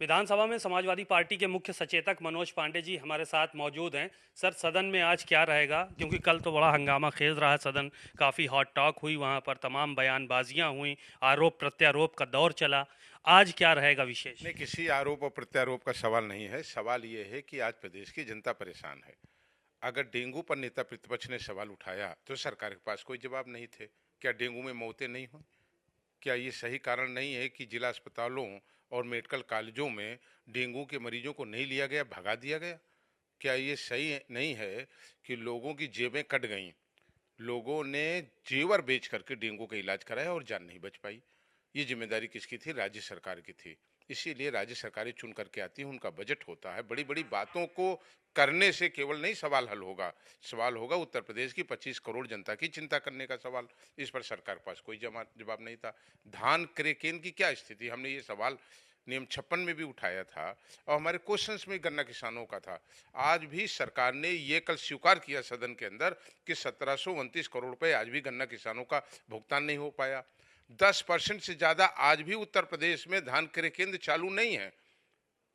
विधानसभा में समाजवादी पार्टी के मुख्य सचेतक मनोज पांडे जी हमारे साथ मौजूद हैं। सर, सदन में आज क्या रहेगा? क्योंकि कल तो बड़ा हंगामा खेज रहा है सदन, काफ़ी हॉट टॉक हुई, वहां पर तमाम बयानबाजियां हुई, आरोप प्रत्यारोप का दौर चला। आज क्या रहेगा विशेष? नहीं, किसी आरोप और प्रत्यारोप का सवाल नहीं है। सवाल ये है कि आज प्रदेश की जनता परेशान है। अगर डेंगू पर नेता प्रतिपक्ष ने सवाल उठाया तो सरकार के पास कोई जवाब नहीं थे। क्या डेंगू में मौतें नहीं हुई? क्या ये सही कारण नहीं है कि जिला अस्पतालों और मेडिकल कॉलेजों में डेंगू के मरीजों को नहीं लिया गया, भगा दिया गया? क्या ये सही नहीं है कि लोगों की जेबें कट गईं, लोगों ने जेवर बेच करके डेंगू का इलाज कराया और जान नहीं बच पाई? ये जिम्मेदारी किसकी थी? राज्य सरकार की थी। इसीलिए राज्य सरकारें चुन करके आती हैं, उनका बजट होता है। बड़ी बड़ी बातों को करने से केवल नहीं सवाल हल होगा। सवाल होगा उत्तर प्रदेश की 25 करोड़ जनता की चिंता करने का सवाल। इस पर सरकार के पास कोई जवाब नहीं था। धान क्रय केंद्र की क्या स्थिति, हमने ये सवाल नियम 56 में भी उठाया था और हमारे क्वेश्चंस में गन्ना किसानों का था। आज भी सरकार ने ये कल स्वीकार किया सदन के अंदर कि 1729 करोड़ रुपए आज भी गन्ना किसानों का भुगतान नहीं हो पाया। 10% से ज्यादा आज भी उत्तर प्रदेश में धान क्रय केंद्र चालू नहीं है।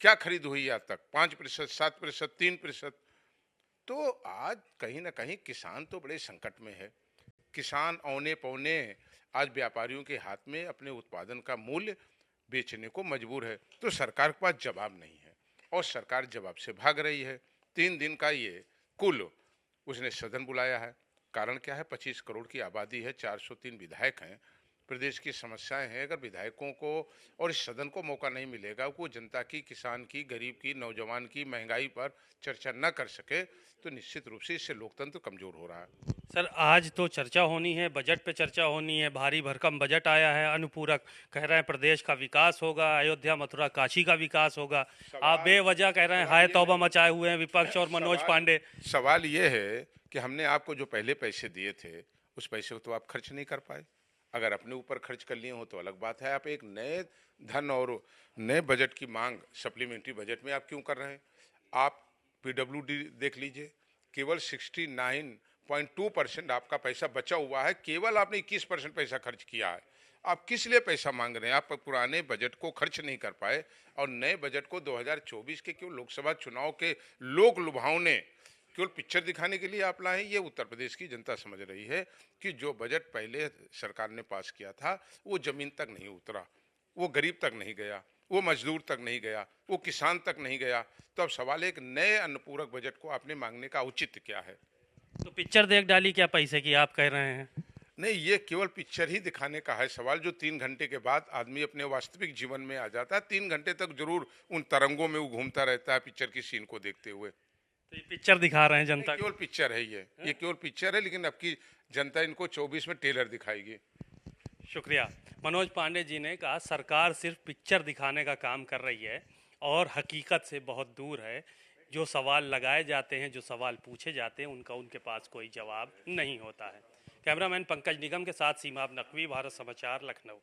क्या खरीद हुई आज तक? 5%, 7%, 3%। तो आज कहीं ना कहीं किसान तो बड़े संकट में है। किसान औने पौने आज व्यापारियों के हाथ में अपने उत्पादन का मूल्य बेचने को मजबूर है। तो सरकार के पास जवाब नहीं है और सरकार जवाब से भाग रही है। 3 दिन का ये कुल उसने सदन बुलाया है। कारण क्या है? 25 करोड़ की आबादी है, 403 विधायक हैं, प्रदेश की समस्याएं हैं। अगर विधायकों को और इस सदन को मौका नहीं मिलेगा, वो जनता की, किसान की, गरीब की, नौजवान की, महंगाई पर चर्चा न कर सके, तो निश्चित रूप से इससे लोकतंत्र कमजोर हो रहा है। सर, आज तो चर्चा होनी है, बजट पे चर्चा होनी है, भारी भरकम बजट आया है, अनुपूरक कह रहे हैं प्रदेश का विकास होगा, अयोध्या मथुरा काशी का विकास होगा। आप सवाल बेवजह कह रहे हैं, सवाल हाय ये तौबा नहीं मचाए हुए हैं विपक्ष और मनोज सवाल पांडे। सवाल ये है कि हमने आपको जो पहले पैसे दिए थे, उस पैसे को तो आप खर्च नहीं कर पाए। अगर अपने ऊपर खर्च कर लिए हो तो अलग बात है। आप एक नए धन और नए बजट की मांग सप्लीमेंट्री बजट में आप क्यों कर रहे हैं? आप पीडब्ल्यूडी देख लीजिए, केवल 69.2% आपका पैसा बचा हुआ है। केवल आपने 21% पैसा खर्च किया है। आप किस लिए पैसा मांग रहे हैं? आप पुराने बजट को खर्च नहीं कर पाए और नए बजट को 2024 के केवल लोकसभा चुनाव के लोक लुभावने केवल पिक्चर दिखाने के लिए आप लाए। ये उत्तर प्रदेश की जनता समझ रही है कि जो बजट पहले सरकार ने पास किया था वो जमीन तक नहीं उतरा, वो गरीब तक नहीं गया, वो मजदूर तक नहीं गया, वो किसान तक नहीं गया। तो अब सवाल है, एक नए अनुपूरक बजट को आपने मांगने का औचित्य क्या है? तो पिक्चर देख डाली क्या पैसे की, आप कह रहे हैं? नहीं, ये केवल पिक्चर ही दिखाने का है सवाल। जो 3 घंटे के बाद आदमी अपने वास्तविक जीवन में आ जाता है, 3 घंटे तक जरूर उन तरंगों में वो घूमता रहता है पिक्चर की सीन को देखते हुए। तो ये पिक्चर दिखा रहे हैं नहीं, जनता केवल को? पिक्चर है ये केवल पिक्चर है, लेकिन अब की जनता इनको 24 में टेलर दिखाएगी। शुक्रिया। मनोज पांडे जी ने कहा सरकार सिर्फ पिक्चर दिखाने का काम कर रही है और हकीकत से बहुत दूर है। जो सवाल लगाए जाते हैं, जो सवाल पूछे जाते हैं, उनका उनके पास कोई जवाब नहीं होता है। कैमरामैन पंकज निगम के साथ सीमा नकवी, भारत समाचार, लखनऊ।